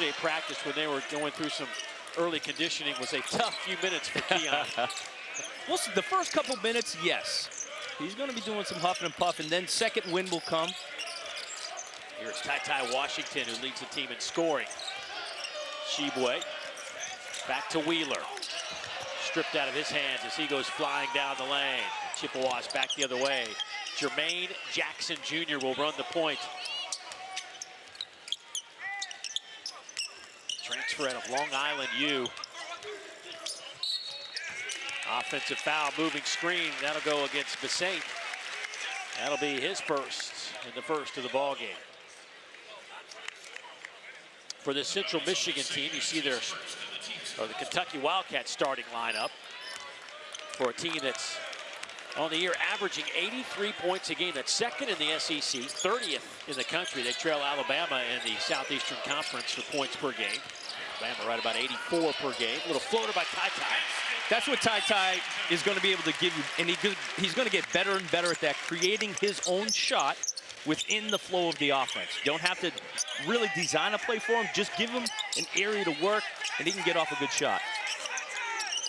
yesterday practice when they were going through some early conditioning was a tough few minutes for Keon. Well, the first couple minutes, yes. He's going to be doing some huffing and puffing, then second wind will come. Here's Ty Washington, who leads the team in scoring. Shibwe back to Wheeler. Stripped out of his hands as he goes flying down the lane. Chippewas back the other way. Jermaine Jackson Jr. will run the point. Transfer out of Long Island U. Offensive foul, moving screen. That'll go against Besaint. That'll be his first in the first of the ball game. For the Central Michigan team, you see the Kentucky Wildcats starting lineup for a team that's on the year averaging 83 points a game. That's second in the SEC, 30th in the country. They trail Alabama in the Southeastern Conference for points per game. Alabama right about 84 per game. A little floater by Ty. That's what Ty is going to be able to give you, and he's going to get better and better at that, creating his own shot within the flow of the offense. You don't have to really design a play for him. Just give him an area to work, and he can get off a good shot.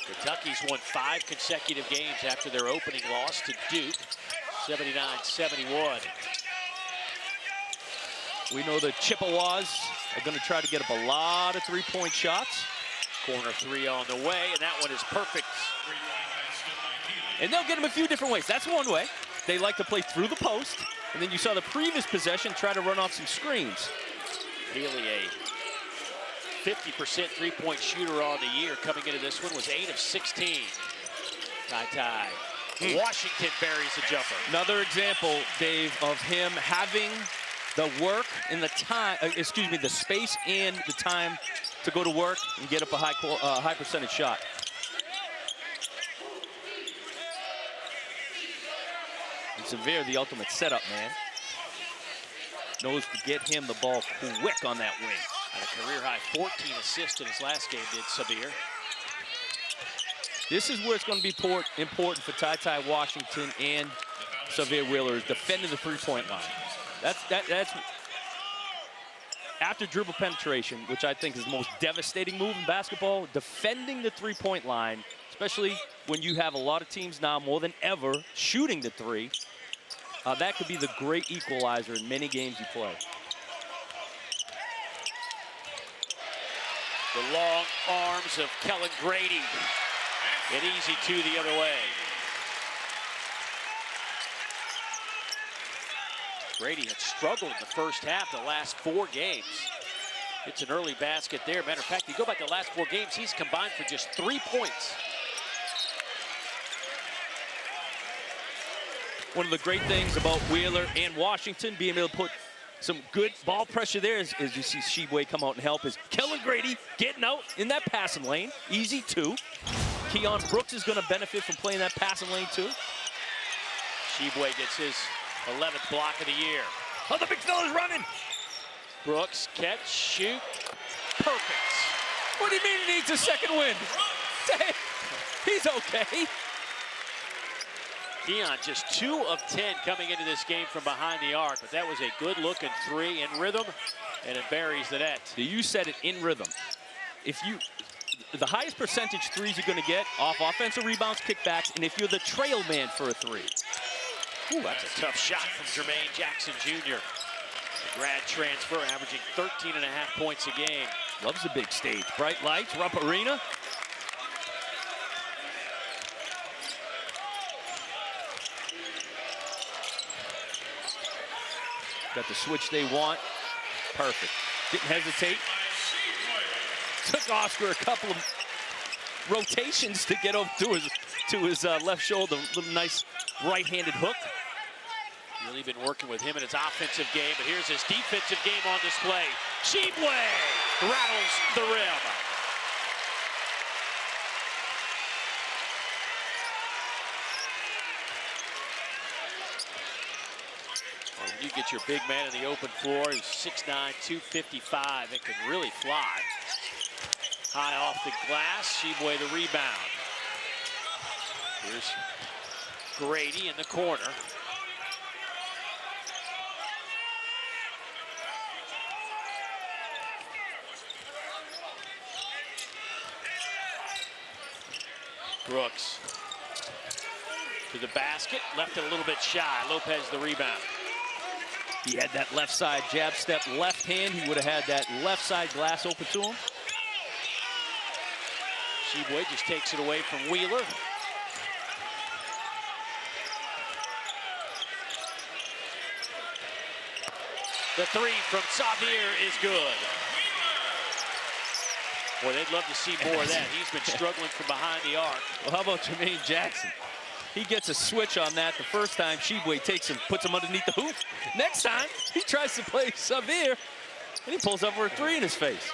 Kentucky's won 5 consecutive games after their opening loss to Duke, 79-71. We know the Chippewas are going to try to get up a lot of three-point shots. Corner 3 on the way, and that one is perfect. And they'll get them a few different ways. That's one way. They like to play through the post, and then you saw the previous possession try to run off some screens. Healy, a 50% three-point shooter on the year. Coming into this one was 8 of 16. Ty. Washington buries a jumper. Another example, Dave, of him having the work and the time, the space and the time to go to work and get up a high percentage shot. And Severe, the ultimate setup man, knows to get him the ball quick on that wing. Had a career high 14 assists in his last game, did Severe. This is where it's going to be important for Ty Washington and Severe Wheeler, defending the three-point line. That's after dribble penetration, which I think is the most devastating move in basketball, defending the three-point line, especially when you have a lot of teams now more than ever shooting the three. That could be the great equalizer in many games you play. The long arms of Kellen Grady. An easy 2 the other way. Grady had struggled in the first half the last 4 games. It's an early basket there. Matter of fact, you go back to the last 4 games, he's combined for just 3 points. One of the great things about Wheeler and Washington being able to put some good ball pressure there is you see Shibwe come out and help, is Kellen Grady getting out in that passing lane. Easy 2. Keon Brooks is going to benefit from playing that passing lane too. Shibwe gets his 11th block of the year. Oh, the big fella's running. Brooks, catch, shoot, perfect. What do you mean he needs a second win? He's okay. Keon just 2 of 10 coming into this game from behind the arc, but that was a good-looking 3 in rhythm, and it buries the net. You said it, in rhythm. The highest percentage threes you're going to get off offensive rebounds, kickbacks, and if you're the trail man for a 3. Ooh, that's a tough shot from Jermaine Jackson Jr. A grad transfer, averaging 13.5 points a game. Loves the big stage. Bright lights, Rupp Arena. Got the switch they want. Perfect. Didn't hesitate. Took Oscar a couple of rotations to get over to his left shoulder. A little nice right-handed hook. Really been working with him in his offensive game, but here's his defensive game on display. Shibwe rattles the rim. Well, when you get your big man in the open floor, he's 6'9", 255, and can really fly. High off the glass, Shibwe the rebound. Here's Grady in the corner. Brooks to the basket, left it a little bit shy. Lopez the rebound. He had that left side jab step, left hand. He would have had that left side glass open to him. Sheboy just takes it away from Wheeler. The three from Xavier is good. Boy, they'd love to see more of that. He's been struggling from behind the arc. Well, how about Jermaine Jackson? He gets a switch on that the first time. Sheboy takes him, puts him underneath the hoop. Next time, he tries to play Xavier, and he pulls up for a three in his face.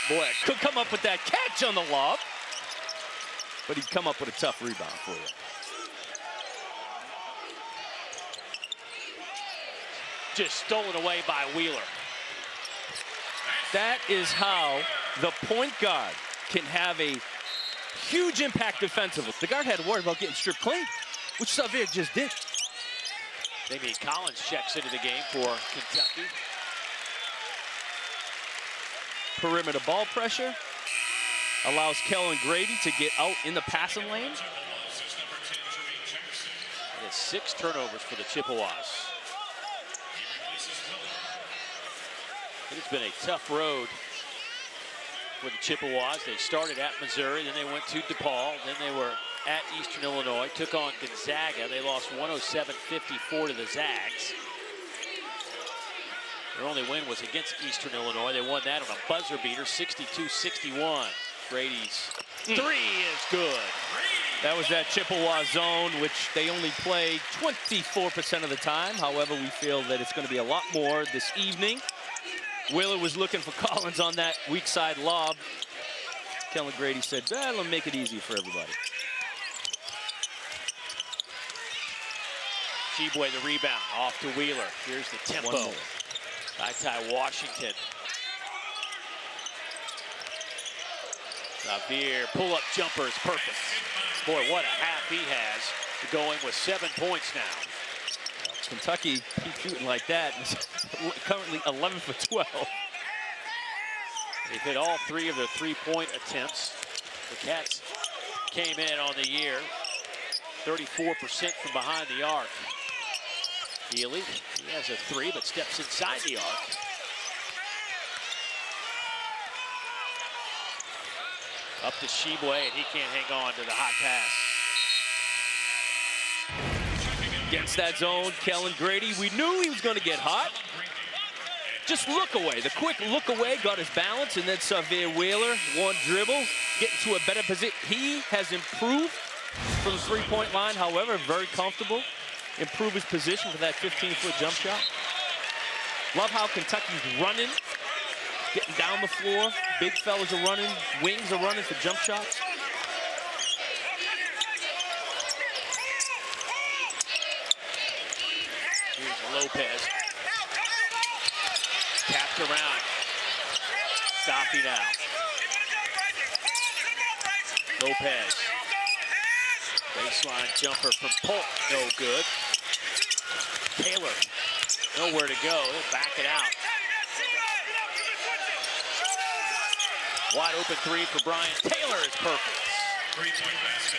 Boy, could come up with that catch on the lob, but he'd come up with a tough rebound for you. Just stolen away by Wheeler. That is how the point guard can have a huge impact defensively. The guard had to worry about getting stripped clean, which Xavier just did. Maybe Collins checks into the game for Kentucky. Perimeter ball pressure allows Kellen Grady to get out in the passing lane. It is 6 turnovers for the Chippewas. It's been a tough road for the Chippewas. They started at Missouri, then they went to DePaul, then they were at Eastern Illinois, took on Gonzaga. They lost 107-54 to the Zags. Their only win was against Eastern Illinois. They won that on a buzzer beater, 62-61. Grady's three is good. That was that Chippewa zone, which they only play 24% of the time. However, we feel that it's going to be a lot more this evening. Wheeler was looking for Collins on that weak side lob. Kellen Grady said, that'll make it easier for everybody. Sheboy the rebound, off to Wheeler. Here's the tempo. Ty Washington. Xavier, pull-up jumper is perfect. Boy, what a half he has, going with 7 points now. Kentucky keep shooting like that. Currently 11 for 12. They've hit all 3 of their three-point attempts. The Cats came in on the year 34% from behind the arc. Healy, he has a 3, but steps inside the arc. Up to Sheboy, and he can't hang on to the hot pass. Against that zone, Kellen Grady, we knew he was going to get hot. Just look away. The quick look away got his balance, and then Xavier Wheeler, one dribble, getting to a better position. He has improved from the three-point line, however, very comfortable. Improve his position for that 15-foot jump shot. Love how Kentucky's running, getting down the floor. Big fellas are running, wings are running for jump shots. Here's Lopez. Tapped around. Stopping now. Lopez. Baseline jumper from Polk, no good. Taylor, nowhere to go. He'll back it out. Wide open 3 for Brian Taylor is perfect.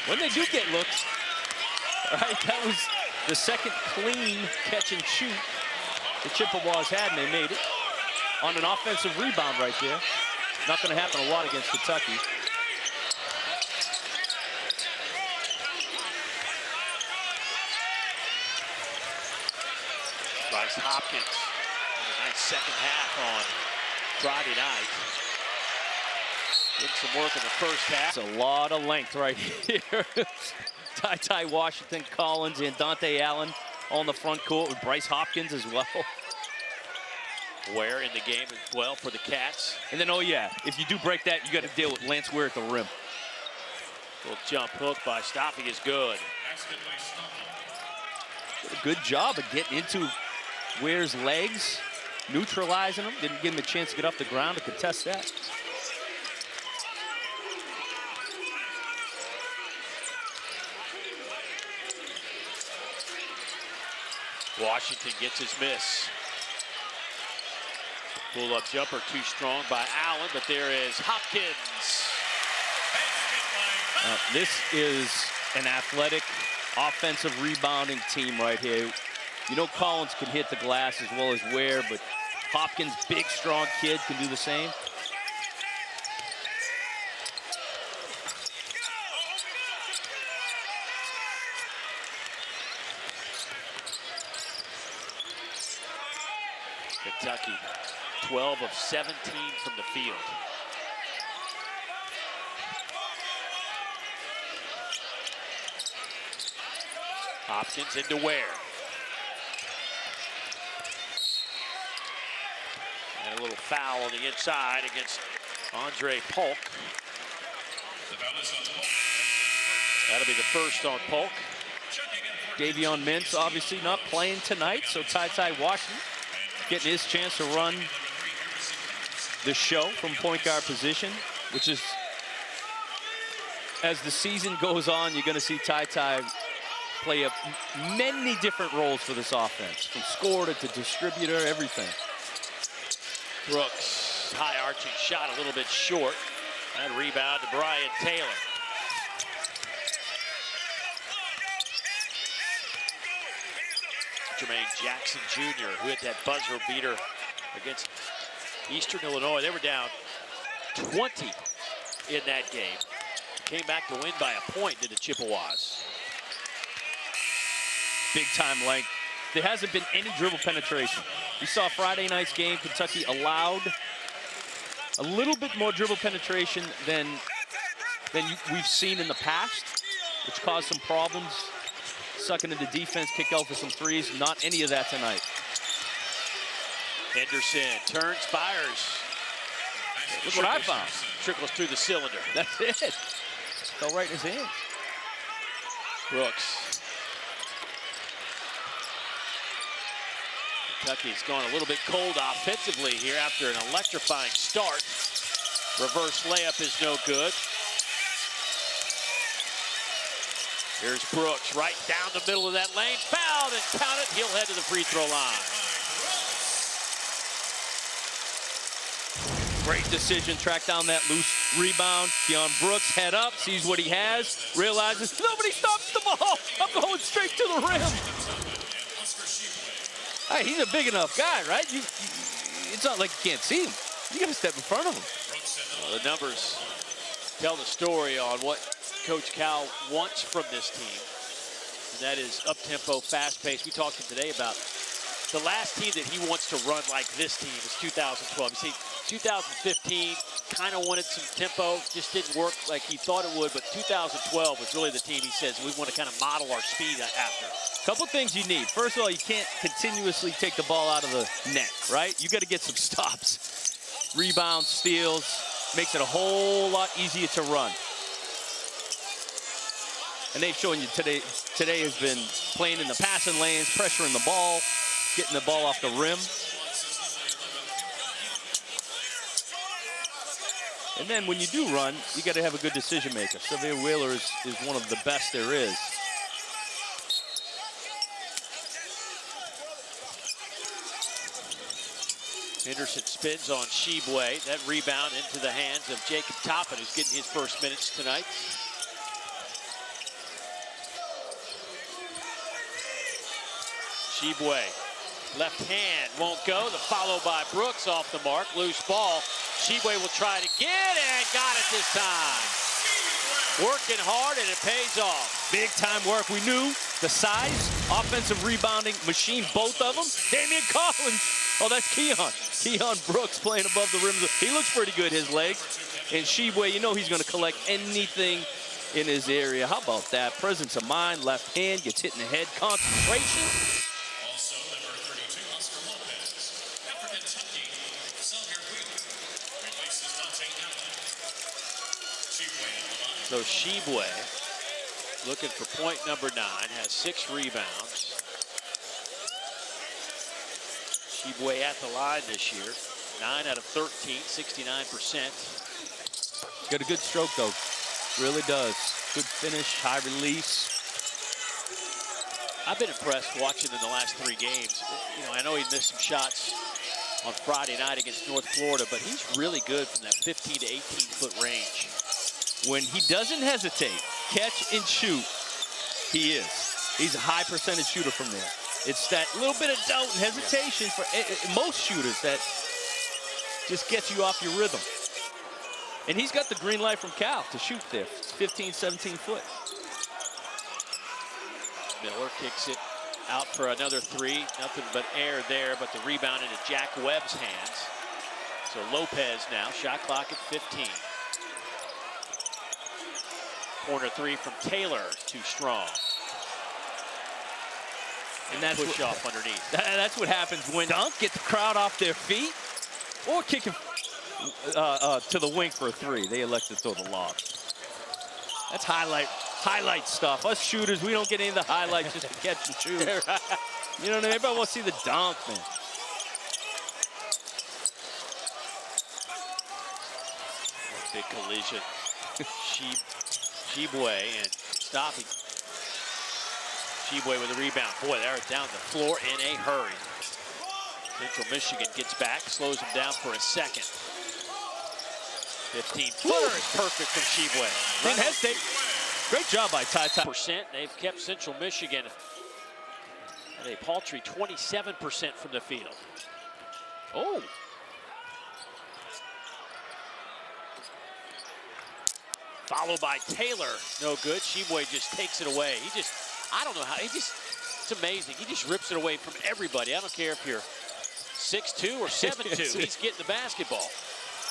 When they do get looks, right, that was the second clean catch and shoot the Chippewas had, and they made it on an offensive rebound right there. Not going to happen a lot against Kentucky. Bryce Hopkins, a nice second half on Friday night. Did some work in the first half. It's a lot of length right here. Ty Washington, Collins, and Dante Allen on the front court with Bryce Hopkins as well. Ware in the game as well for the Cats. And then, oh yeah, if you do break that, you got to deal with Lance Ware at the rim. Little jump hook by Stoffy is good. Did a good job of getting into Ware's legs, neutralizing him. Didn't give him a chance to get off the ground to contest that. Washington gets his miss. Pull-up jumper too strong by Allen, but there is Hopkins. This is an athletic, offensive rebounding team right here. You know Collins can hit the glass as well as Ware, but Hopkins, big, strong kid, can do the same. Kentucky, 12 of 17 from the field. Hopkins into Ware. And a little foul on the inside against Andre Polk. That'll be the first on Polk. Davion Mintz obviously not playing tonight, so Ty Washington getting his chance to run the show from point guard position, which is, as the season goes on, you're going to see Ty play many different roles for this offense, from scorer to distributor, everything. Brooks, high arching shot, a little bit short. And rebound to Brian Taylor. Jermaine Jackson Jr., who hit that buzzer beater against Eastern Illinois. They were down 20 in that game. Came back to win by a point to the Chippewas. Big time length. There hasn't been any dribble penetration. We saw Friday night's game, Kentucky allowed a little bit more dribble penetration than we've seen in the past, which caused some problems. Sucking into defense, kick out for some threes. Not any of that tonight. Henderson turns, fires. Look what I found. Trickles through the cylinder. That's it. Fell right in his hand. Brooks. Kentucky's gone a little bit cold offensively here after an electrifying start. Reverse layup is no good. Here's Brooks right down the middle of that lane. Fouled and counted. He'll head to the free throw line. Great decision. Track down that loose rebound. Keon Brooks head up, sees what he has, realizes nobody stops the ball. I'm going straight to the rim. Hey, he's a big enough guy, right? It's not like you can't see him. You got to step in front of him. Well, the numbers tell the story on what Coach Cal wants from this team, and that is up-tempo, fast-paced. We talked to him today about the last team that he wants to run like this team is 2012. You see, 2015 kind of wanted some tempo, just didn't work like he thought it would, but 2012 was really the team he says we want to kind of model our speed after. Couple things you need. First of all, you can't continuously take the ball out of the net, right? You got to get some stops. Rebounds, steals, makes it a whole lot easier to run. And they've shown you today has been playing in the passing lanes, pressuring the ball, getting the ball off the rim. And then when you do run, you got to have a good decision maker. Xavier Wheeler is one of the best there is. Henderson spins on Shibwe. That rebound into the hands of Jacob Toppin, who's getting his first minutes tonight. Shibwe, left hand won't go. The follow by Brooks off the mark. Loose ball. Shibwe will try it again and got it this time. Working hard and it pays off. Big time work. We knew the size, offensive rebounding machine, both of them. Damian Collins. Oh, that's Keon. Keon Brooks playing above the rim. He looks pretty good, his legs. And Shibwe, you know he's going to collect anything in his area. How about that? Presence of mind, left hand, gets hit in the head. Concentration. So Shibwe, looking for point number 9, has 6 rebounds. Shibwe at the line this year, 9 out of 13, 69%. Got a good stroke though, really does. Good finish, high release. I've been impressed watching in the last 3 games. You know, I know he missed some shots on Friday night against North Florida, but he's really good from that 15 to 18-foot range. When he doesn't hesitate, catch and shoot, he is. He's a high percentage shooter from there. It's that little bit of doubt and hesitation for most shooters that just gets you off your rhythm. And he's got the green light from Cal to shoot there. 15, 17 foot. Miller kicks it out for another three. Nothing but air there, but the rebound into Jack Webb's hands. So Lopez now, shot clock at 15. Corner three from Taylor, too strong. And that's push off underneath. That's what happens when dunk, get the crowd off their feet, or kick him to the wing for a three. They elect to throw the lob. That's highlight stuff. Us shooters, we don't get any of the highlights just to catch and shoot. You know what I mean? Everybody wants to see the dunk, man. Big collision. Shibwe and stopping. Shibwe with a rebound. Boy, they're down the floor in a hurry. Central Michigan gets back, slows him down for a second. 15-footer is perfect from Shibwe. Didn't hesitate. Great job by Ty. They've kept Central Michigan at a paltry 27% from the field. Oh. Followed by Taylor. No good. Shibwe just takes it away. I don't know how, it's amazing. He just rips it away from everybody. I don't care if you're 6'2" or 7'2". He's getting the basketball.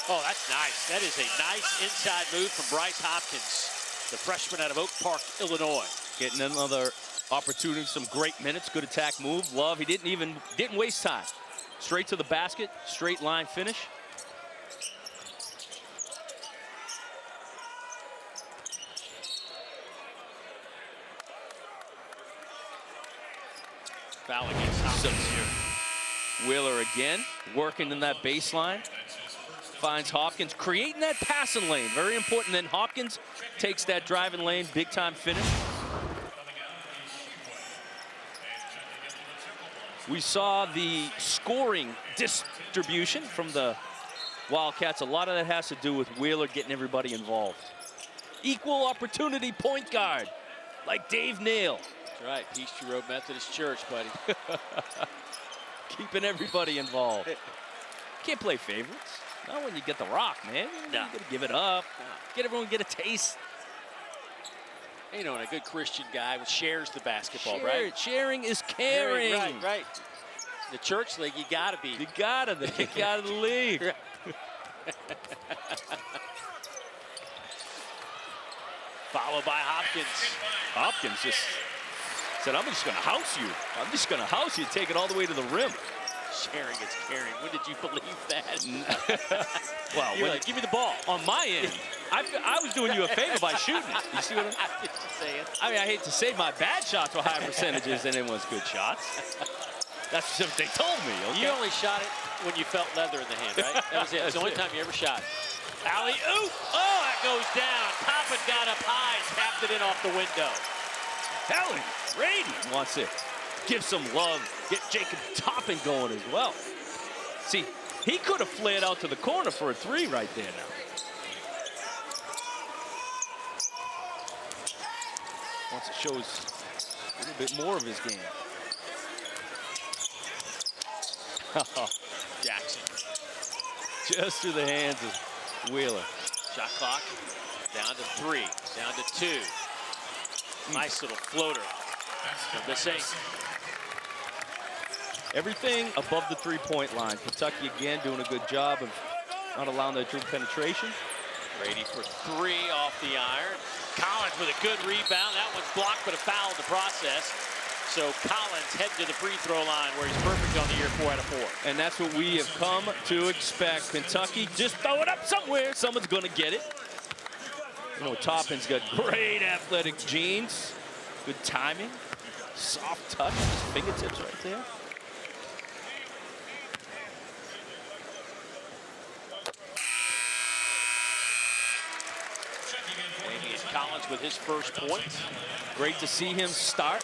Oh, that's nice. That is a nice inside move from Bryce Hopkins, the freshman out of Oak Park, Illinois. Getting another opportunity, some great minutes, good attack move. Love, he didn't waste time. Straight to the basket, straight line finish. Foul against Hopkins here. Wheeler again, working in that baseline. Finds Hopkins, creating that passing lane. Very important. Then Hopkins takes that driving lane, big time finish. We saw the scoring distribution from the Wildcats. A lot of that has to do with Wheeler getting everybody involved. Equal opportunity point guard, like Dave Nail. That's right, Peachtree Road Methodist Church, buddy. Keeping everybody involved. Can't play favorites. Not when you get the rock, man. You gotta give it up. Get everyone get a taste. You know, and a good Christian guy shares the basketball, right? Sharing is caring. Right. The church league, you gotta be. You gotta. They kick you out of the league. Followed by Hopkins. Hopkins just said, I'm just gonna house you. I'm just gonna house you, take it all the way to the rim. Sharing is caring. When did you believe that? Well, you're like, give me the ball. On my end, I was doing you a favor by shooting it. You see what I'm saying? I mean, I hate to say my bad shots were higher percentages than anyone's good shots. That's what they told me. Okay? You only shot it when you felt leather in the hand, right? That was it. It's the only time you ever shot it. Alley-oop! Oh, that goes down. Toppin got up high and tapped it in off the window. Helen Brady wants it. Give some love. Get Jacob Toppin going as well. See, he could have flared out to the corner for a three right there now. Once it shows a little bit more of his game. Jackson. Just through the hands of Wheeler. Shot clock down to 3, down to 2. Nice little floater from Bissing. Everything above the three-point line. Kentucky again doing a good job of not allowing that true penetration. Brady for 3 off the iron. Collins with a good rebound. That one's blocked, but a foul in the process. So Collins heading to the free throw line where he's perfect on the year, 4 out of 4. And that's what we have come to expect. Kentucky, just throw it up somewhere. Someone's going to get it. You know, Toppin's got great athletic genes. Good timing. Soft touch. His fingertips right there. Damian Collins with his first point. Great to see him start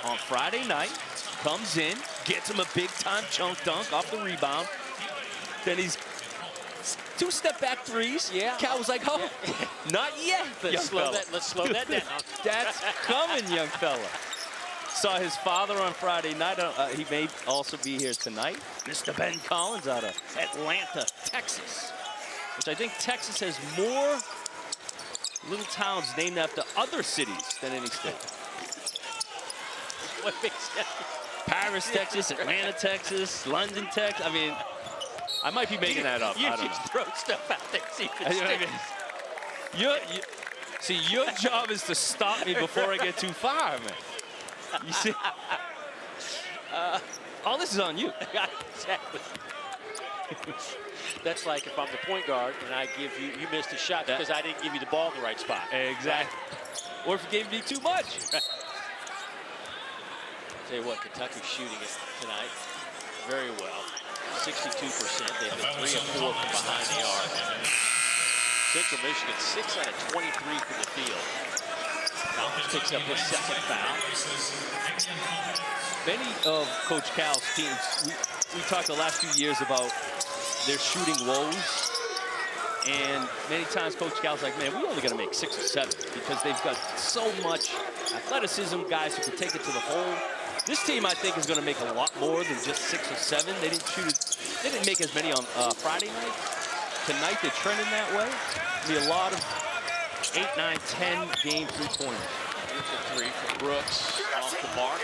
on Friday night. Comes in, gets him a big-time chunk dunk off the rebound. Then he's 2 step-back threes. Yeah. Cal was like, oh, not yet, Let's slow that down. That's coming, young fella. Saw his father on Friday night. He may also be here tonight. Mr. Ben Collins out of Atlanta, Texas. Which I think Texas has more little towns named after other cities than any state. What makes that? Paris, Texas, Atlanta, Texas, London, Texas. I mean, I might be making that up. You I don't know. just throw stuff out there, see if it You know what I sticks. mean? See, your job is to stop me before I get too far, man. You see? All this is on you. Exactly. That's like if I'm the point guard and I give you missed a shot because I didn't give you the ball in the right spot. Exactly. Or if you gave me too much. Tell you what, Kentucky's shooting it tonight very well. 62%. They've been 3 of 4 from behind the arc. Central Michigan 6 out of 23 from the field. Collins picks up his second foul. Many of Coach Cal's teams, we talked the last few years about their shooting woes. And many times Coach Cal's like, man, we only got to make 6 or 7 because they've got so much athleticism, guys who can take it to the hole. This team, I think, is going to make a lot more than just 6 or 7. They didn't make as many on Friday night. Tonight, they're trending that way. Be a lot of 8, 9, 10 game 3-pointers. Here's a 3 from Brooks off the mark.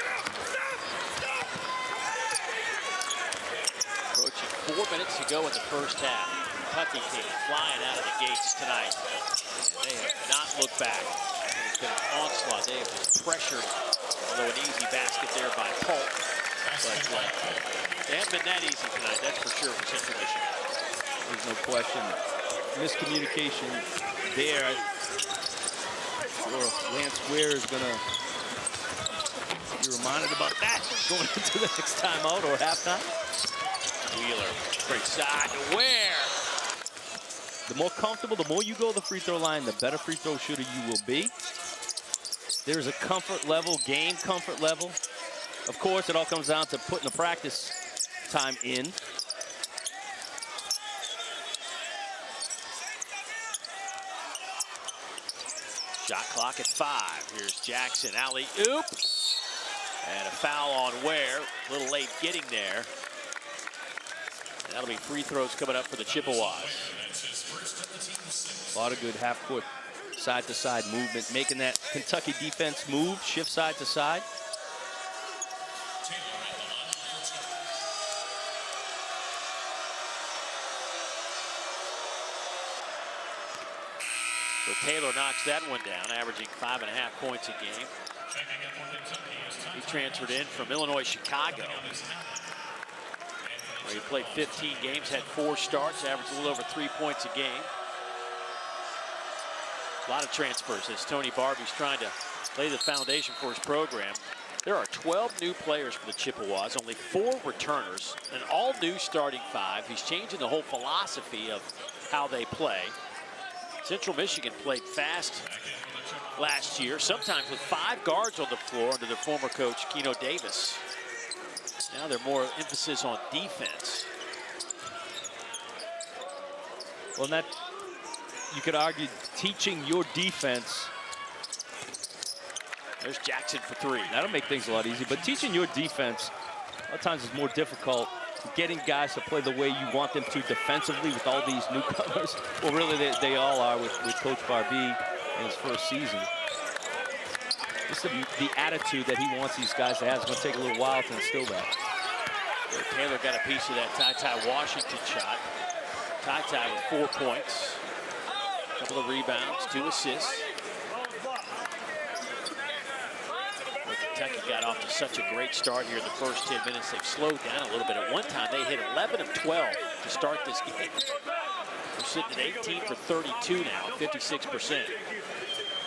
Approaching 4 minutes to go in the first half. Kentucky came flying out of the gates tonight. And they have not looked back. It's been an onslaught. They have just pressured, although an easy basket there by Polk. But they haven't been that easy tonight, that's for sure, for Central Michigan. There's no question. Miscommunication there. Sure, Lance Ware is going to be reminded about that going into the next timeout or halftime. Wheeler, great side to Ware. The more comfortable, the more you go the free throw line, the better free throw shooter you will be. There's a comfort level, game comfort level. Of course, it all comes down to putting the practice time in. Shot clock at 5. Here's Jackson, alley-oop. And a foul on Ware. A little late getting there. And that'll be free throws coming up for the Chippewas. A lot of good half-court side-to-side movement, making that Kentucky defense move, shift side to side. So Taylor knocks that one down, averaging 5.5 points a game. He transferred in from Illinois Chicago, where he played 15 games, had 4 starts, averaged a little over 3 points a game. A lot of transfers as Tony Barbie's trying to lay the foundation for his program. There are 12 new players for the Chippewas, only 4 returners, an all-new starting 5. He's changing the whole philosophy of how they play. Central Michigan played fast last year, sometimes with 5 guards on the floor under their former coach, Keno Davis. Now they're more emphasis on defense. Well, that you could argue teaching your defense. There's Jackson for 3. That'll make things a lot easier, but teaching your defense a lot of times is more difficult. Getting guys to play the way you want them to defensively with all these newcomers. Well, really, they all are with Coach Barbie in his first season. Just the attitude that he wants these guys to have is going to take a little while to instill that. Well, Taylor got a piece of that Ty Washington shot. Ty with 4 points, a couple of rebounds, 2 assists. Kentucky got off to such a great start here in the first 10 minutes. They've slowed down a little bit. At one time, they hit 11 of 12 to start this game. They're sitting at 18 for 32 now, 56%.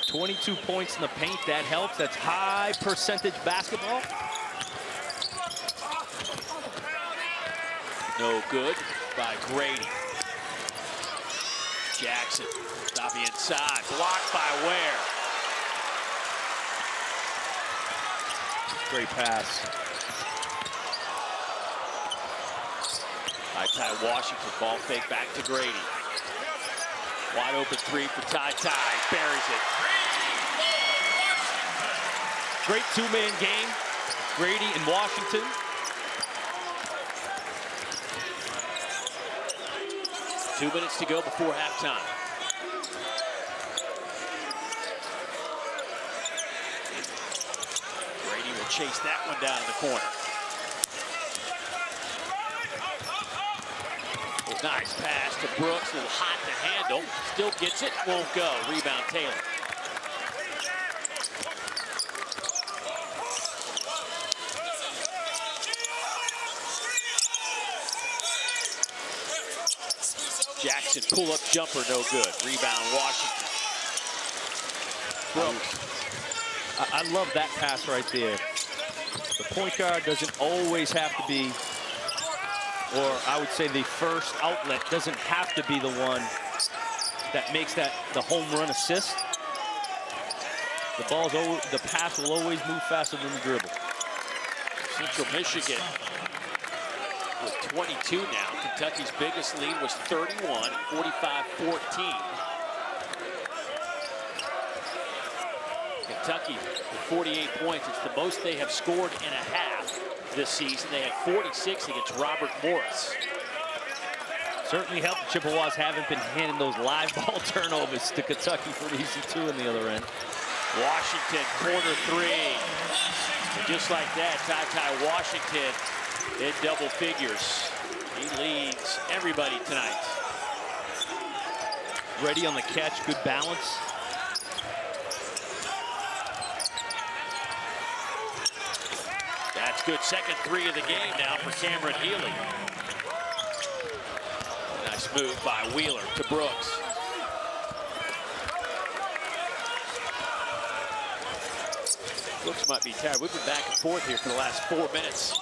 22 points in the paint, that helps. That's high percentage basketball. No good by Grady. Jackson, stop the inside, blocked by Ware. Great pass. Ty Washington, ball fake back to Grady. Wide open three for Ty. Buries it. Great two-man game. Grady and Washington. Two minutes to go before halftime. Grady will chase that one down in the corner. Nice pass to Brooks, a little hot to handle. Still gets it, won't go. Rebound Taylor. Jackson, pull-up jumper, no good. Rebound Washington. Brooks. I love that pass right there. The point guard doesn't always have to be, or I would say the first outlet doesn't have to be the one that makes that the home run assist. The pass will always move faster than the dribble. Central Michigan with 22 now. Kentucky's biggest lead was 31, 45-14. Kentucky with 48 points. It's the most they have scored in a half this season. They had 46 against Robert Morris. Certainly helped the Chippewas haven't been handing those live ball turnovers to Kentucky for easy two on the other end. Washington, corner three. And just like that, Ty Washington in double figures. He leads everybody tonight. Ready on the catch, good balance. That's good. Second three of the game now for Cameron Healy. Nice move by Wheeler to Brooks. Brooks might be tired. We've been back and forth here for the last 4 minutes.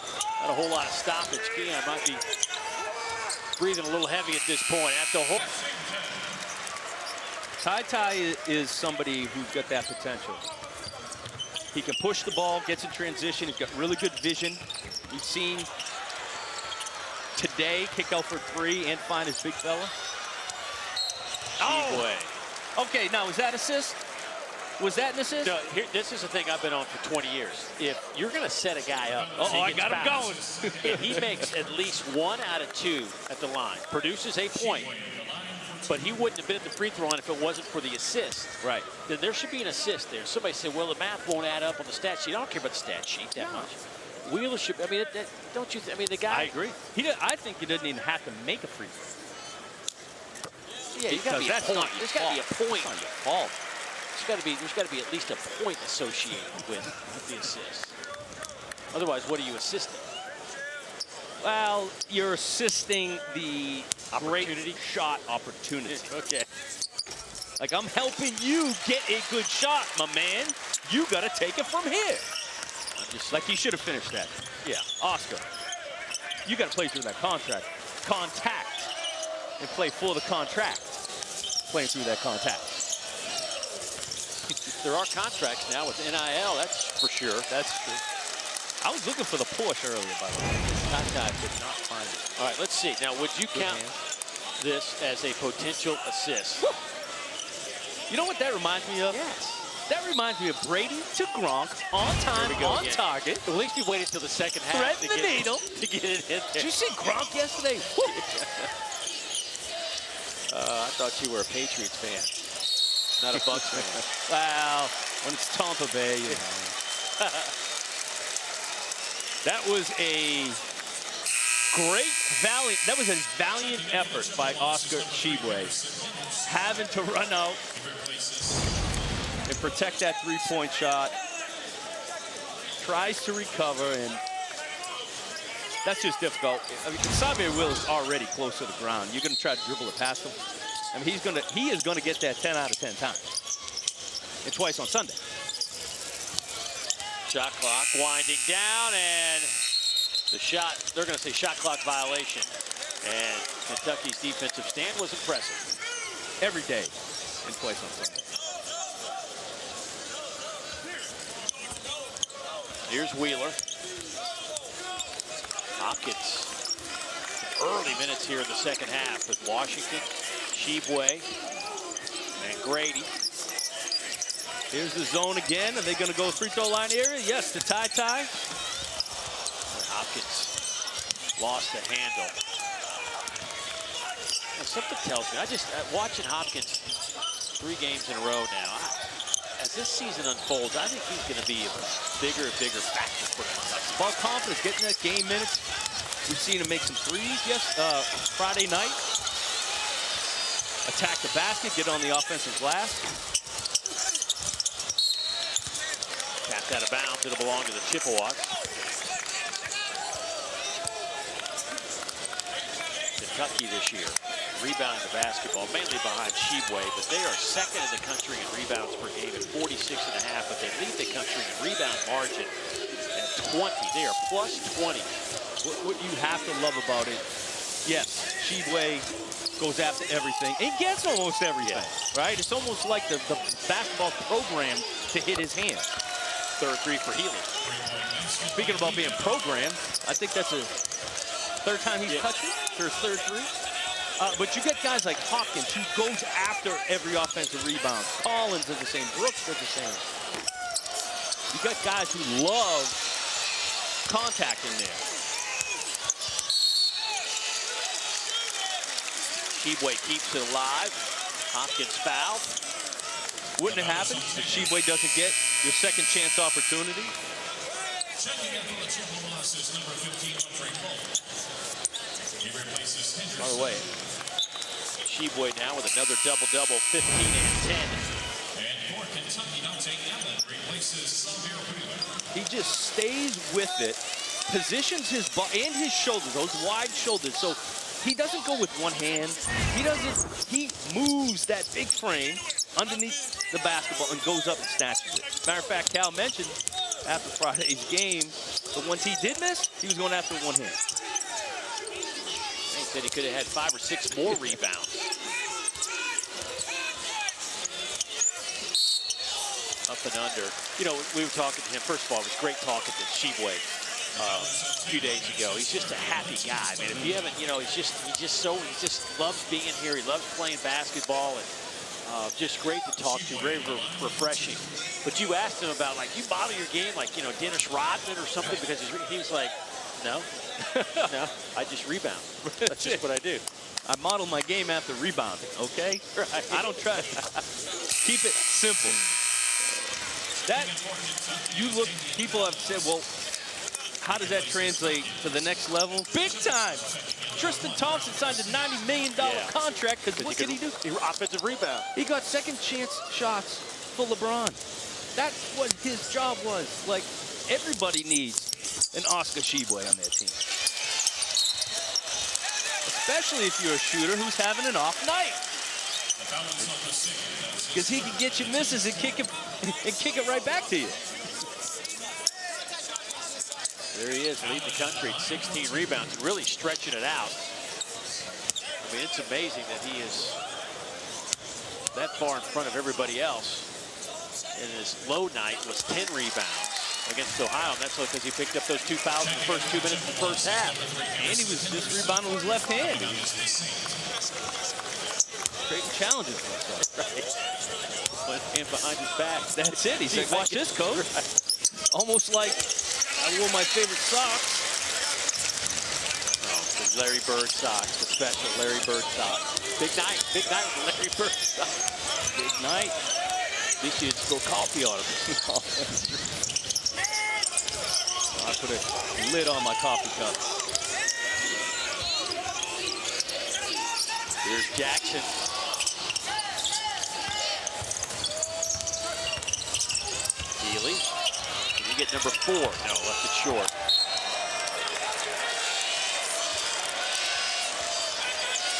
Not a whole lot of stoppage. Keon might be breathing a little heavy at this point. At the hook. Ty is somebody who's got that potential. He can push the ball, gets in transition. He's got really good vision. We've seen today kick out for three and find his big fella. Oh! Okay, now was that assist? Was that an assist? No, this is the thing I've been on for 20 years. If you're going to set a guy up, I got him going. and he makes at least 1 out of 2 at the line, produces a point, but he wouldn't have been at the free throw line if it wasn't for the assist. Right. Then there should be an assist there. Somebody said, well, the math won't add up on the stat sheet. I don't care about the stat sheet that much. Wheeler should, I mean, don't you, I mean, the guy. I agree. I think he doesn't even have to make a free throw. Yeah, you got to be a point. There's got to be a point. That's not your fault. There's got to be at least a point associated with the assist. Otherwise, what are you assisting? Well, you're assisting the great shot opportunity. Okay. Like, I'm helping you get a good shot, my man. You got to take it from here. Like, he should have finished that. Yeah, Oscar. You got to play through that contact, and play for the contract. Playing through that contact. There are contracts now with NIL, that's for sure. That's true. I was looking for the Porsche earlier, by the way. I could not find it. All right, let's see. Now, would you count this as a potential assist? Woo. You know what that reminds me of? Yes. That reminds me of Brady to Gronk, on time, on target. At least you waited till the second half to get it in there. Did you see Gronk yesterday? I thought you were a Patriots fan, not a Bucs fan. Wow, when it's Tampa Bay, you know. That was a valiant effort by Oscar Tshiebwe, having to run out and protect that three-point shot. Tries to recover, and that's just difficult. I mean, Xavier Will is already close to the ground. You're going to try to dribble it past him. I mean, he is going to get that 10 out of 10 times, and twice on Sunday. Shot clock winding down, and the shot, they're going to say shot clock violation. And Kentucky's defensive stand was impressive. Every day and twice on Sunday. Here's Wheeler. Hopkins early minutes here in the second half with Washington, Sheboy, and Grady. Here's the zone again. Are they going to go free throw line area? Yes, to tie. Hopkins lost the handle. Now, something tells me, watching Hopkins 3 games in a row now, as this season unfolds, I think he's going to be a bigger and bigger factor for Kentucky. Ball confidence, getting that game minutes. We've seen him make some threes, Friday night. Attack the basket, get on the offensive glass. Tapped out of bounds, it'll belong to the Chippewas. Kentucky this year, rebounding the basketball, mainly behind Sheboy, but they are second in the country in rebounds per game at 46.5, but they lead the country in rebound margin at 20. They are plus 20. What you have to love about it, yes, Sheboy goes after everything and gets almost everything, right? It's almost like the basketball program to hit his hand. Third three for Healy. Speaking about being programmed, I think that's a third time he's touched it, or his third three. But you get guys like Hopkins who goes after every offensive rebound. Collins does the same. Brooks does the same. You got guys who love contacting there. Sheboy keeps it alive. Hopkins fouled. Wouldn't have happened if Sheboy doesn't get your second chance opportunity. By the way, Sheboy now with another double-double, 15 and 10. He just stays with it, positions his body and his shoulders, those wide shoulders. So he doesn't go with one hand. He moves that big frame underneath the basketball and goes up and snatches it. Matter of fact, Cal mentioned after Friday's game, the ones he did miss, he was going after one hand. He said he could have had 5 or 6 more rebounds. Up and under. You know, we were talking to him. First of all, it was great talking to Sheboy a few days ago. He's just a happy guy, man. If you haven't, you know, he just loves being here. He loves playing basketball, and just great to talk to, very refreshing. But you asked him about, like, you model your game like, you know, Dennis Rodman or something, because he was like, no, no, I just rebound. That's just what I do. I model my game after rebounding, okay? Right. I don't try to keep it simple. That, people have said, well, how does that translate to the next level? Big time. Tristan Thompson signed a $90 million contract because what did he do? Offensive rebound. He got second chance shots for LeBron. That's what his job was. Like, everybody needs an Oscar Sheboy on their team. Especially if you're a shooter who's having an off night. Because he can get you misses and kick it right back to you. There he is, leading the country at 16 rebounds, really stretching it out. I mean, it's amazing that he is that far in front of everybody else. And his low night was 10 rebounds against Ohio, and that's because he picked up those 2 fouls in the first 2 minutes of the first half. And he was just rebounding with his left hand. Creating challenges for himself. Right. One hand behind his back. That's it. He's like, watch this, coach. Right. Almost like I wore my favorite socks. Oh, the Larry Bird socks, the special Larry Bird socks. Big night with the Larry Bird socks. Big night. At least you didn't spill coffee on him. I put a lid on my coffee cup. Here's Jackson. Healy. Can you get number 4? No, left it short.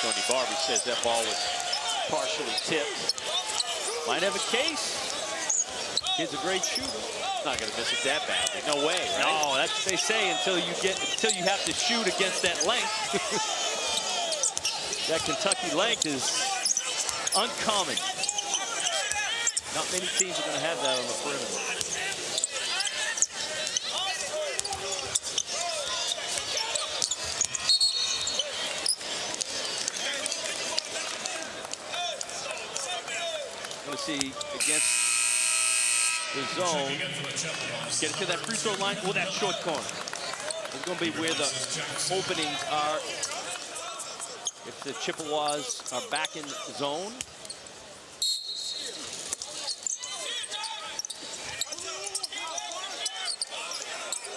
Tony Barbie says that ball was partially tipped. Might have a case. Kid's a great shooter. Not going to miss it that badly. No way, right? No, that's what they say until you have to shoot against that length. That Kentucky length is uncommon. Not many teams are going to have that on the perimeter. see against the zone. Get it to that free throw line or that short corner. It's going to be where the openings are. If the Chippewas are back in zone.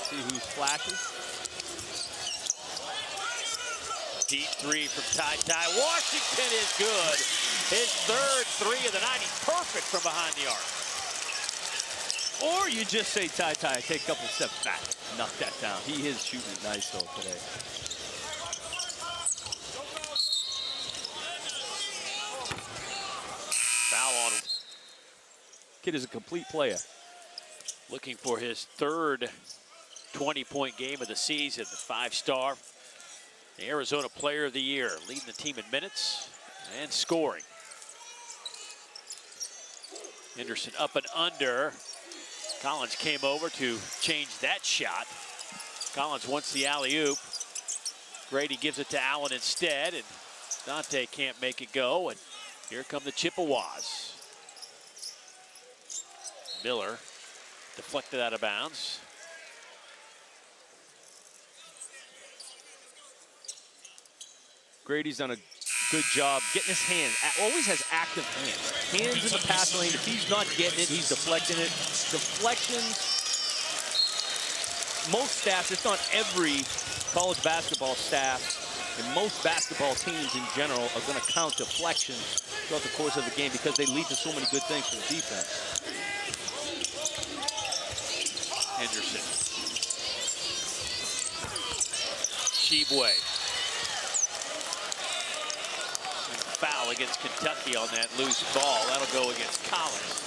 See who's flashes. Deep three from Ty. Washington is good. His third three of the night. He's perfect from behind the arc. Or you just say, Ty, take a couple steps back. Knock that down. He is shooting it nice, though, today. Foul on him. Kid is a complete player. Looking for his third 20-point game of the season. The five-star, the Arizona Player of the Year, leading the team in minutes and scoring. Henderson up and under. Collins came over to change that shot. Collins wants the alley-oop. Grady gives it to Allen instead, and Dante can't make it go, and here come the Chippewas. Miller deflected out of bounds. Grady's done a good job getting his hands. Always has active hands. Hands in the pass lane. If he's not getting it, he's deflecting it. Deflections. Most staffs, if not every college basketball staff, and most basketball teams in general are going to count deflections throughout the course of the game because they lead to so many good things for the defense. Henderson. Shibwe. Foul against Kentucky on that loose ball. That'll go against Collins.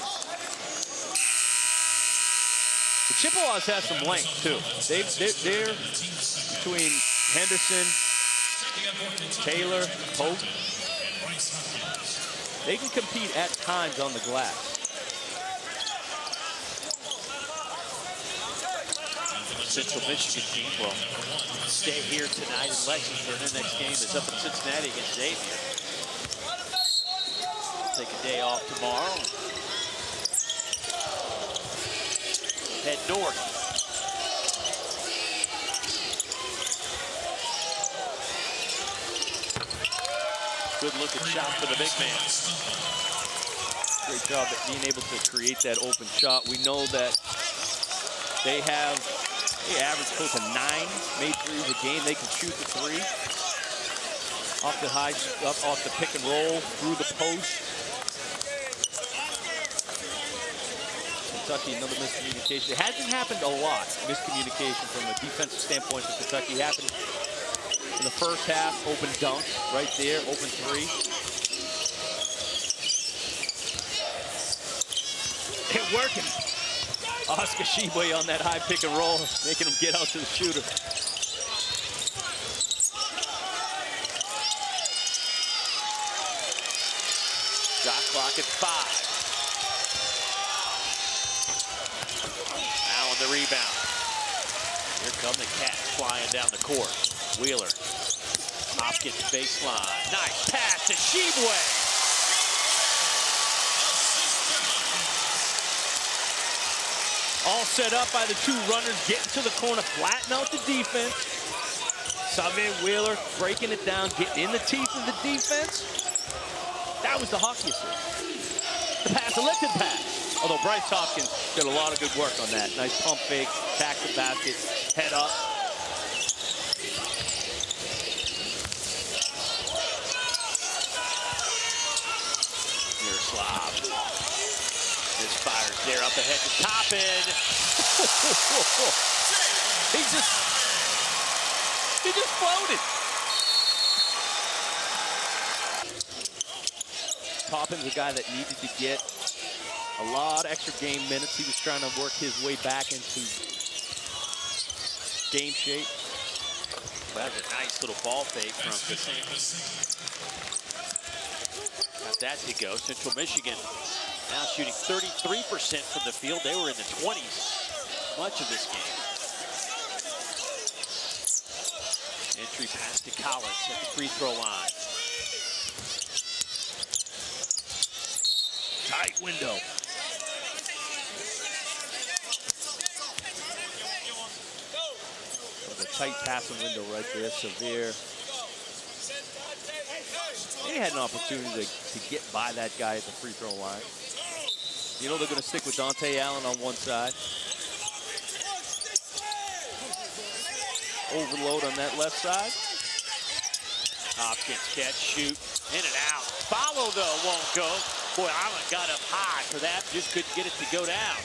The Chippewas have some length, too. They're between Henderson, Taylor, Pope. They can compete at times on the glass. Central Michigan team will stay here tonight in Lexington. Their next game is up in Cincinnati against Xavier. Take a day off tomorrow. Head north. Good looking shot for the big man. Great job at being able to create that open shot. We know that they average close to 9 made threes a game. They can shoot the three. Off the pick and roll, through the post. Kentucky, another miscommunication. It hasn't happened a lot, miscommunication from a defensive standpoint for Kentucky. It happened in the first half, open dunk, right there, open three. It working. Oscar Shibwe on that high pick and roll, making him get out to the shooter. Shot clock at 5. Allen the rebound. Here come the Cats flying down the court. Wheeler. Hopkins baseline. Nice pass to Shibwe. All set up by the two runners, getting to the corner, flatten out the defense. Xavier Wheeler breaking it down, getting in the teeth of the defense. That was the hockey assist. The pass, elected pass. Although Bryce Hopkins did a lot of good work on that. Nice pump fake, attack the basket, head up. Miroslav. This fires there up ahead to Toppin. He just floated. Toppin's a guy that needed to get a lot of extra game minutes. He was trying to work his way back into game shape. That's a nice little ball fake from Kasim. Got that to go. Central Michigan now shooting 33% from the field. They were in the 20s much of this game. Entry pass to Collins at the free throw line. Tight. tight window. A tight passing window right there, severe. They had an opportunity to get by that guy at the free throw line. You know they're going to stick with Dante Allen on one side. Overload on that left side. Hopkins catch, shoot, in and out. Follow, though, won't go. Boy, Allen got up high for that. Just couldn't get it to go down.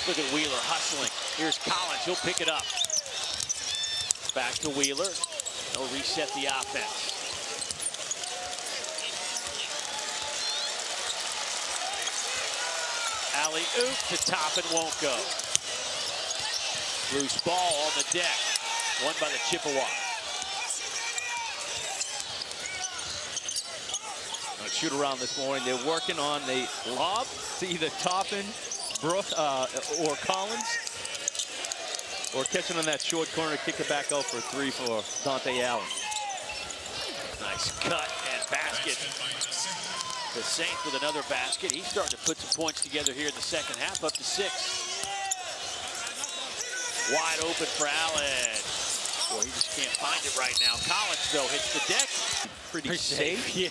Look at Wheeler hustling. Here's Collins. He'll pick it up. Back to Wheeler. He'll reset the offense. Alley-oop to Toppin, won't go. Loose ball on the deck. Won by the Chippewa. Shoot around this morning. They're working on a lob to either Toppin, Brooks, or Collins, or catching on that short corner, kick it back out for a three for Dante Allen. Nice cut and basket. The Saints with another basket. He's starting to put some points together here in the second half, up to 6. Wide open for Allen. Boy, he just can't find it right now. Collins, though, hits the deck. Pretty safe. Yeah.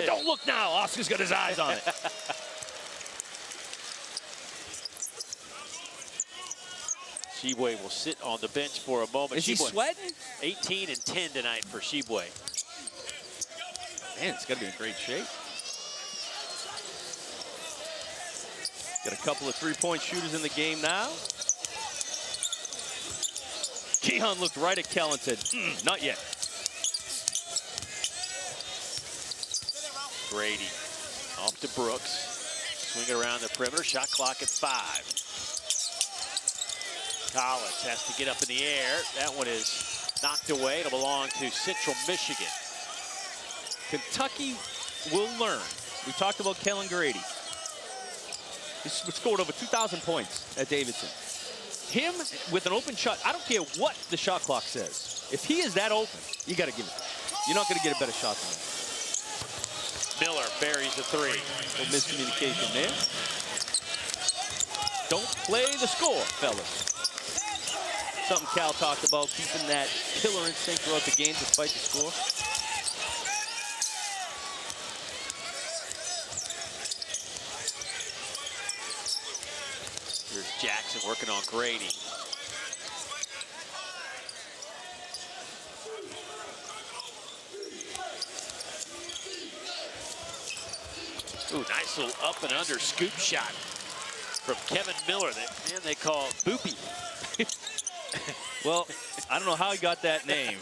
Don't look now. Oscar's got his eyes on it. Sheboy will sit on the bench for a moment. Is he sweating? 18 and 10 tonight for Sheboy. Man, it's got to be in great shape. Got a couple of three-point shooters in the game now. Keon looked right at Kell and said, not yet. Grady off to Brooks. Swinging around the perimeter. Shot clock at 5. Collins has to get up in the air. That one is knocked away. It'll belong to Central Michigan. Kentucky will learn. We talked about Kellen Grady. He scored over 2,000 points at Davidson. Him with an open shot, I don't care what the shot clock says. If he is that open, you got to give it. You're not going to get a better shot than that. Miller buries the 3. No miscommunication there. Don't play the score, fellas. Something Cal talked about, keeping that killer instinct throughout the game despite the score. Here's Jackson working on Grady. Ooh, nice little up and under scoop shot from Kevin Miller. That man they call Boopy. Well, I don't know how he got that name.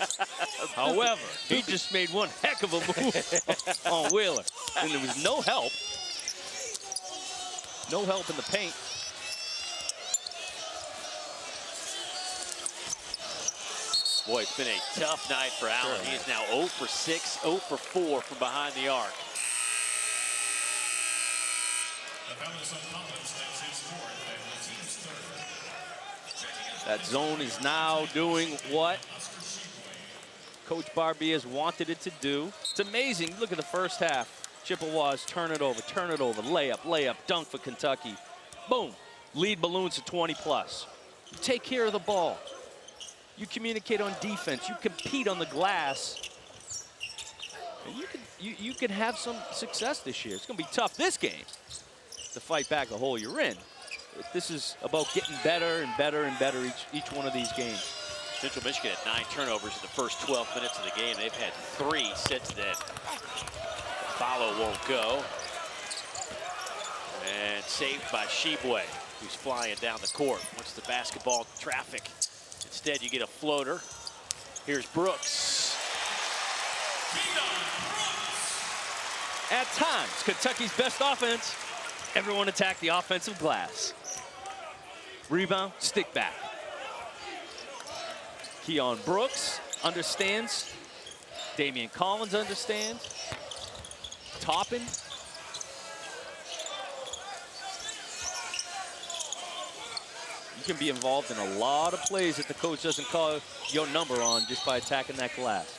However, he just made one heck of a move on Wheeler. And there was no help. No help in the paint. Boy, it's been a tough night for Allen. Sure, he is now 0 for 6, 0 for 4 from behind the arc. That zone is now doing what Coach Barbie has wanted it to do. It's amazing. Look at the first half. Chippewas turn it over, layup, dunk for Kentucky. Boom. Lead balloons to 20 plus. You take care of the ball. You communicate on defense. You compete on the glass. And you can have some success this year. It's going to be tough this game to fight back the hole you're in. But this is about getting better and better and better each one of these games. Central Michigan had 9 turnovers in the first 12 minutes of the game. They've had 3 since then. The follow won't go. And saved by Sheboy, who's flying down the court. Once the basketball traffic. Instead, you get a floater. Here's Brooks. At times, Kentucky's best offense. Everyone attack the offensive glass. Rebound, stick back. Keon Brooks understands. Damian Collins understands. Toppin. You can be involved in a lot of plays that the coach doesn't call your number on just by attacking that glass.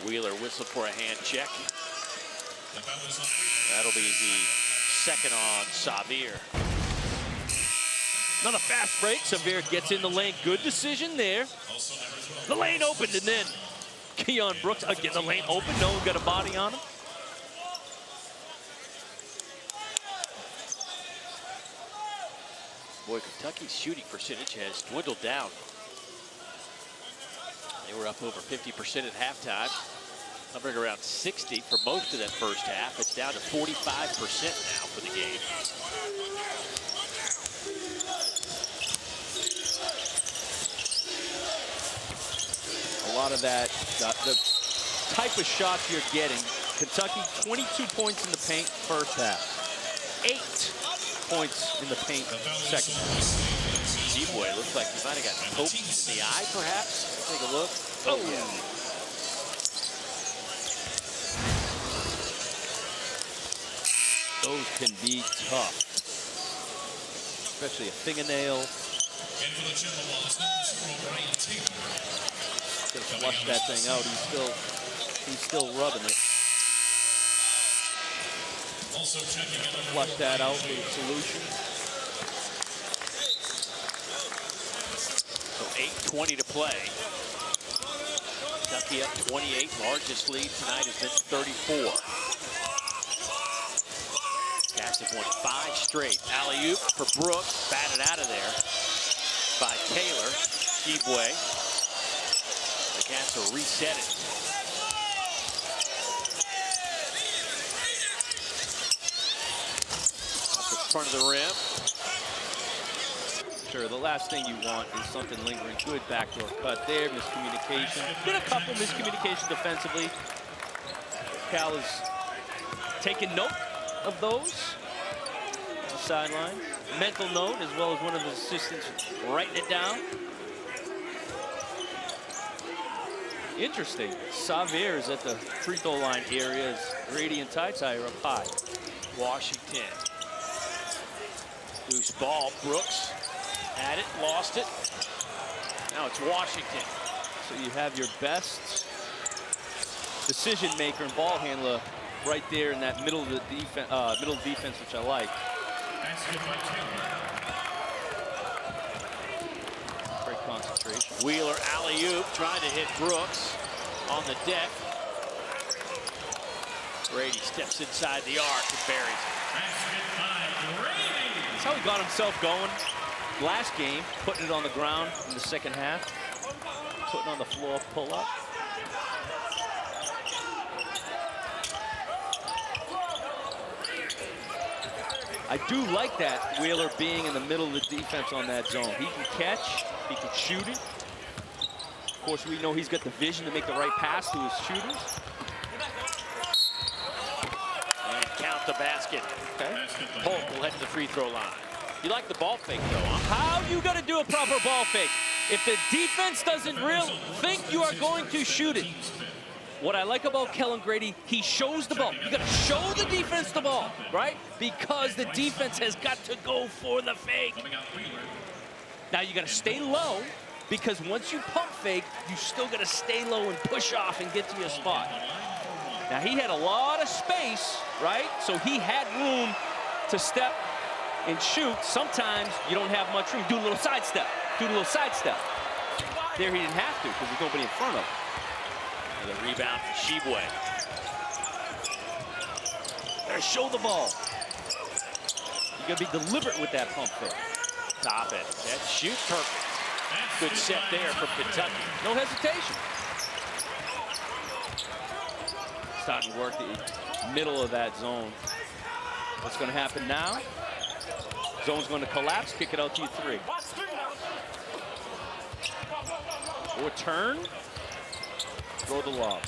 Wheeler whistled for a hand check. That'll be the second on Xavier. Not a fast break. Xavier gets in the lane. Good decision there. The lane opened, and then Keon Brooks again. The lane open. No one got a body on him. Boy, Kentucky's shooting percentage has dwindled down. They were up over 50% at halftime, hovering around 60 for most of that first half. It's down to 45% now for the game. A lot of that, the type of shots you're getting. Kentucky, 22 points in the paint first half. 8 points in the paint second half. Boy, looks like he might have got poked in the eye, perhaps. Take a look. Oh, yeah. Those can be tough, especially a fingernail. Gonna flush that thing out. He's still rubbing it. Flush that out with solution. So 8:20 to play. Kentucky up 28. Largest lead tonight has been 34. Cats have won 5 straight. Alley-oop for Brooks. Batted out of there by Taylor. Shibwe. The Cats are resetting. Off the front of the rim. Sure, the last thing you want is something lingering. Good backdoor cut there, miscommunication. Been a couple miscommunications defensively. Cal is taking note of those on the sideline. Mental note, as well as one of his assistants writing it down. Interesting. Xavier is at the free throw line area as Grady and Ty are up high. Washington. Loose ball. Brooks had it, lost it. Now it's Washington. So you have your best decision maker and ball handler right there in that middle of the defense, which I like. Great concentration. Wheeler alley-oop, trying to hit Brooks on the deck. Brady steps inside the arc and buries it. That's how he got himself going last game, putting it on the ground in the second half, putting on the floor pull-up. I do like that, Wheeler being in the middle of the defense on that zone. He can catch, he can shoot it. Of course, we know he's got the vision to make the right pass to his shooters. And count the basket. Okay. Polk will head to the free throw line. You like the ball fake, though, huh? How you got to do a proper ball fake? If the defense doesn't really think you are going to shoot it. What I like about Kellen Grady, he shows the ball. You got to show the defense the ball, right? Because the defense has got to go for the fake. Now you got to stay low, because once you pump fake, you still got to stay low and push off and get to your spot. Now he had a lot of space, right? So he had room to step and shoot. Sometimes you don't have much room. Do a little sidestep. Do a little sidestep. There he didn't have to because there's nobody in front of him. The rebound for Shibwe. There, show the ball. You gotta be deliberate with that pump fake. Top it. That shoot perfect. Good set there from Kentucky. No hesitation. Starting to work the middle of that zone. What's gonna happen now? Zone's gonna collapse, kick it out to you 3. Or turn. Throw the lob.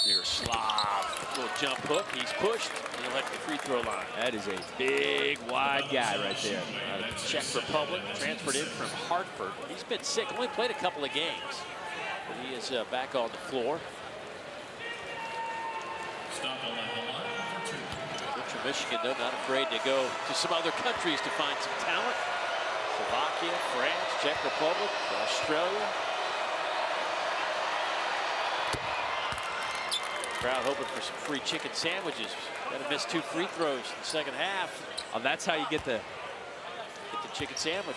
Here's Slav. Little jump hook. He's pushed. And he'll head to the free throw line. That is a big, wide guy right there. Out of the Czech Republic. Transferred in from Hartford. He's been sick. Only played a couple of games. But he is back on the floor. Good for Michigan, though. Not afraid to go to some other countries to find some talent. Slovakia, France, Czech Republic, Australia. Crowd hoping for some free chicken sandwiches. Got to miss 2 free throws in the second half. Oh, that's how you get the chicken sandwich.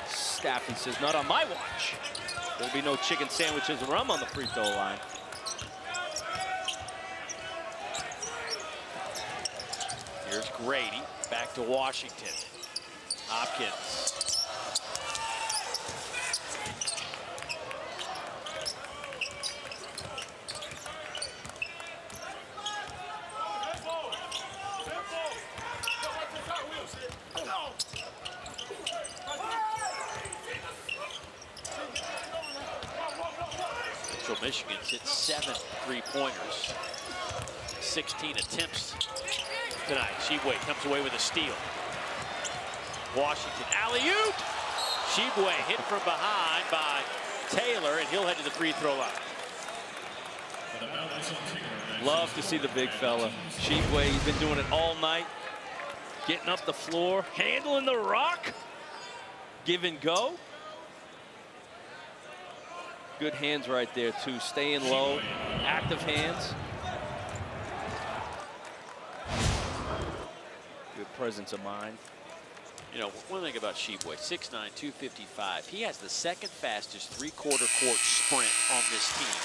Stafford says, not on my watch. There'll be no chicken sandwiches when I'm on the free throw line. Here's Grady, back to Washington. Hopkins. Michigan's hit 7 3-pointers, 16 attempts tonight. Shibwe comes away with a steal. Washington alley-oop. Shibwe hit from behind by Taylor, and he'll head to the free throw line. Love to see the big fella. Shibwe, he's been doing it all night. Getting up the floor, handling the rock. Give and go. Good hands right there, too. Staying low, active hands. Good presence of mind. You know, one thing about Shibwe, 6'9", 255, he has the second fastest three-quarter court sprint on this team.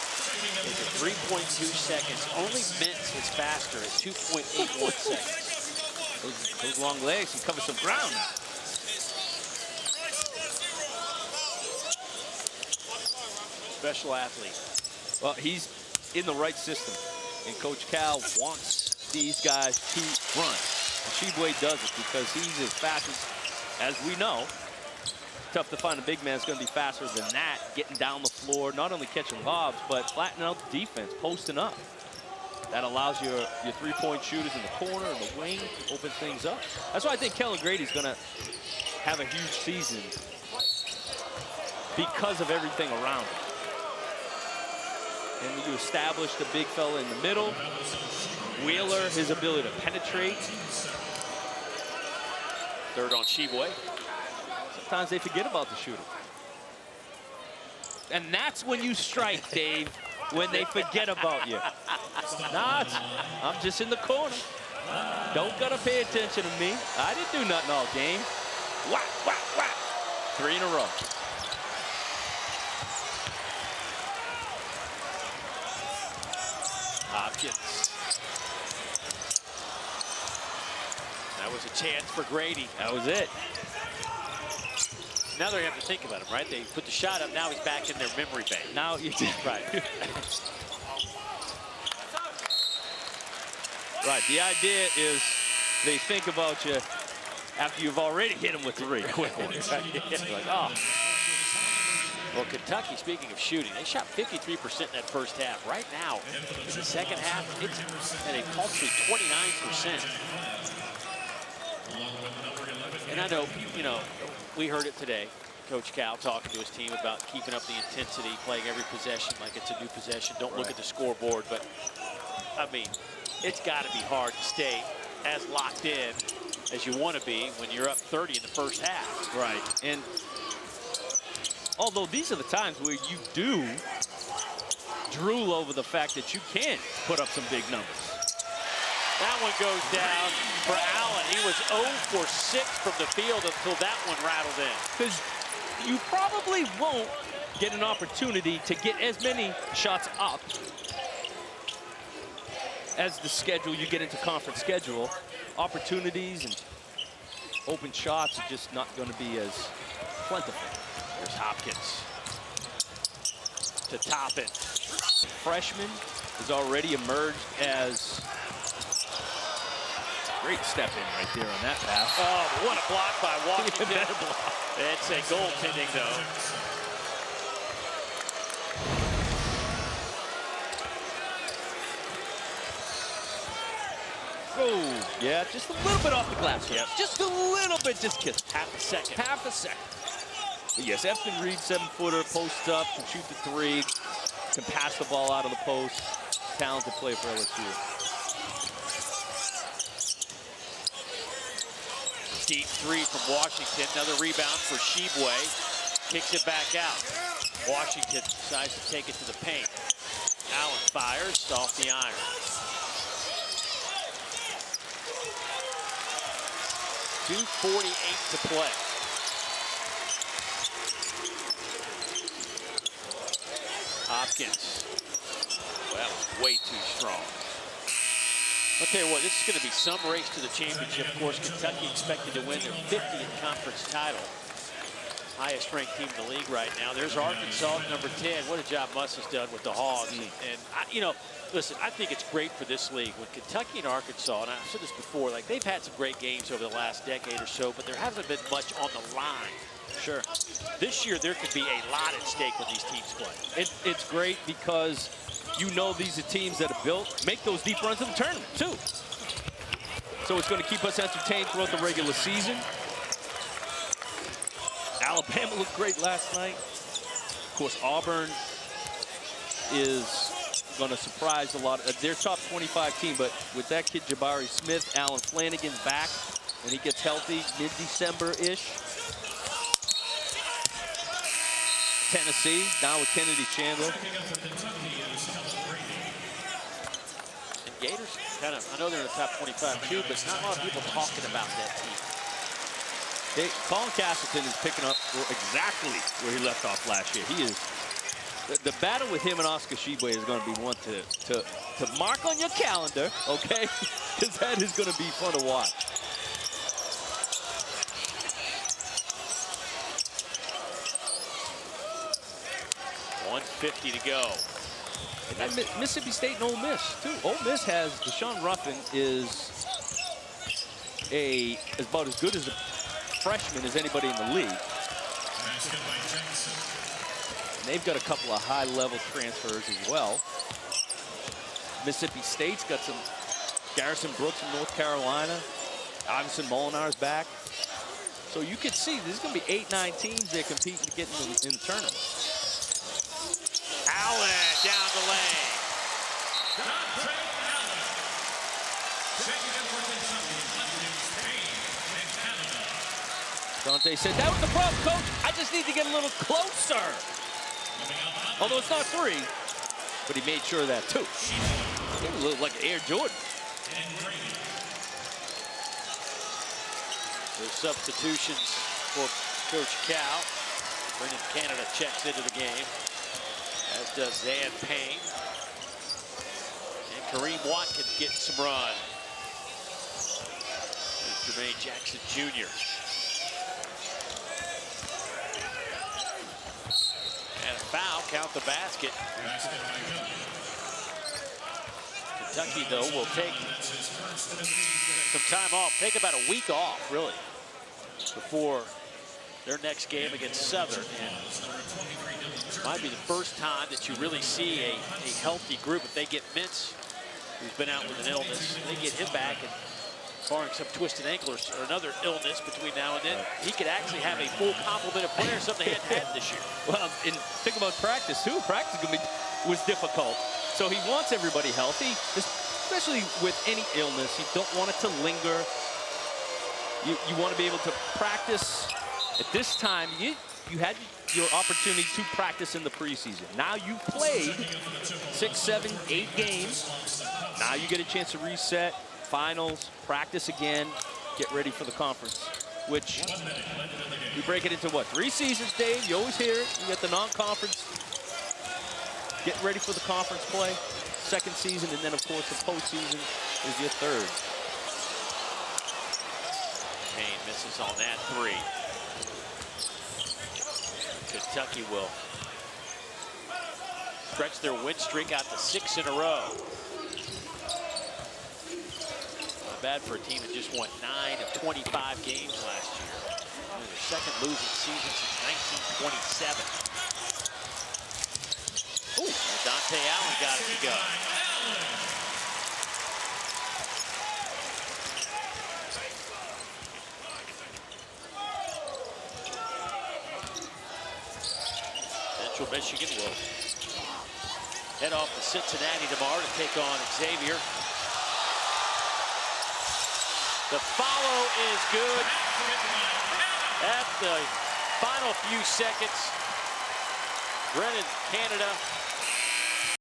It's at 3.2 seconds. Only Mintz is faster at 2.81 seconds. Those long legs, he covers some ground now. Special athlete. Well, he's in the right system, and Coach Cal wants these guys to run. And Shibwe does it because he's as fast as we know. Tough to find a big man that's going to be faster than that, getting down the floor, not only catching lobs, but flattening out the defense, posting up. That allows your three-point shooters in the corner and the wing to open things up. That's why I think Kelly Grady's going to have a huge season because of everything around him. And you establish the big fella in the middle. Wheeler, his ability to penetrate. Third on Shibwe. Sometimes they forget about the shooter. And that's when you strike, Dave, when they forget about you. Nah, I'm just in the corner. Don't gotta pay attention to me. I didn't do nothing all game. Whack, whack, whack. 3 in a row. Hopkins. That was a chance for Grady. That was it. Now they have to think about him, right? They put the shot up, now he's back in their memory bank. Now you right. Right, the idea is they think about you after you've already hit them with 3 quickly. Like, oh. Well, Kentucky, speaking of shooting, they shot 53% in that first half. Right now, in the second half, it's at a paltry 29%. And I know, you know, we heard it today. Coach Cal talking to his team about keeping up the intensity, playing every possession like it's a new possession. Don't look at the scoreboard. But, I mean, it's got to be hard to stay as locked in as you want to be when you're up 30 in the first half. Right. And although these are the times where you do drool over the fact that you can't put up some big numbers. That one goes down for Allen. He was 0 for 6 from the field until that one rattled in. Because you probably won't get an opportunity to get as many shots up as the schedule, you get into conference schedule. Opportunities and open shots are just not going to be as plentiful. Here's Hopkins to top it. Freshman has already emerged as great step in right there on that pass. Oh, what a block by Washington. It's a goaltending, though. Oh, yeah, just a little bit off the glass. Yep. Just a little bit, just kiss. Half a second. Half a second. But yes, Efton Reed, 7-footer, posts up, can shoot the 3, can pass the ball out of the post. Talented player for LSU. Deep 3 from Washington. Another rebound for Shibwe. kicks it back out. Washington decides to take it to the paint. Allen fires off the iron. .248 to play. Hopkins. Well, that was way too strong. I'll tell you what, this is going to be some race to the championship. Of course, Kentucky expected to win their 50th conference title. Highest ranked team in the league right now. There's Arkansas, number 10. What a job Muss has done with the Hogs. And you know, listen, I think it's great for this league. When Kentucky and Arkansas, and I've said this before, like they've had some great games over the last decade or so, but there hasn't been much on the line. Sure. This year, there could be a lot at stake when these teams play. It's great because you know these are teams that are built, make those deep runs in the tournament, too. So it's going to keep us entertained throughout the regular season. Alabama looked great last night. Of course, Auburn is going to surprise a lot. Their top 25 team, but with that kid Jabari Smith, Alan Flanagan's back, and he gets healthy mid-December-ish. Tennessee, now with Kennedy Chandler. And Gators, kind of, I know they're in the top 25 too, but not a lot of people talking about that team. Colin Castleton is picking up exactly where he left off last year. He is, the battle with him and Oscar Tshiebwe is going to be one to mark on your calendar, okay? Because that is going to be fun to watch. 1:50 to go. And Mississippi State and Ole Miss, too. Ole Miss has Deshaun Ruffin is about as good as a freshman as anybody in the league. And they've got a couple of high-level transfers as well. Mississippi State's got some Garrison Brooks from North Carolina. Iverson Molinar's back. So you could see there's going to be 8-9 teams that compete to get in the tournament. Allen down the lane. Dante said, that was the problem, Coach. I just need to get a little closer. Although it's not 3, but he made sure of that, too. He looked like Air Jordan. There's substitutions for Coach Cal. Brendan Canada checks into the game, as does Zan Payne. And Kareem Watkins getting some run. And Jermaine Jackson Jr. And a foul, count the basket. Kentucky, though, will take some time off, take about a week off, really, before their next game against Southern. And it might be the first time that you really see a healthy group. If they get Mintz, who's been out with an illness, they get him back, and barring some twisted ankle or another illness between now and then, he could actually have a full complement of players, something they hadn't had this year. Well, and think about practice, too. Practice was difficult. So he wants everybody healthy, especially with any illness. You don't want it to linger. You want to be able to practice. At this time, you had your opportunity to practice in the preseason. Now you've played 6, 7, 8 games. Now you get a chance to reset, finals, practice again, get ready for the conference, which we break it into what, 3 seasons, Dave? You always hear it. You got the non-conference, get ready for the conference play, 2nd season, and then of course the postseason is your 3rd. Payne misses on that 3. Kentucky will stretch their win streak out to 6 in a row. Not bad for a team that just won 9 of 25 games last year. Their 2nd losing season since 1927. Ooh, and Dante Allen got it to go. Central Michigan will head off to Cincinnati tomorrow to take on Xavier. The follow is good at the Final few seconds. Brennan, Canada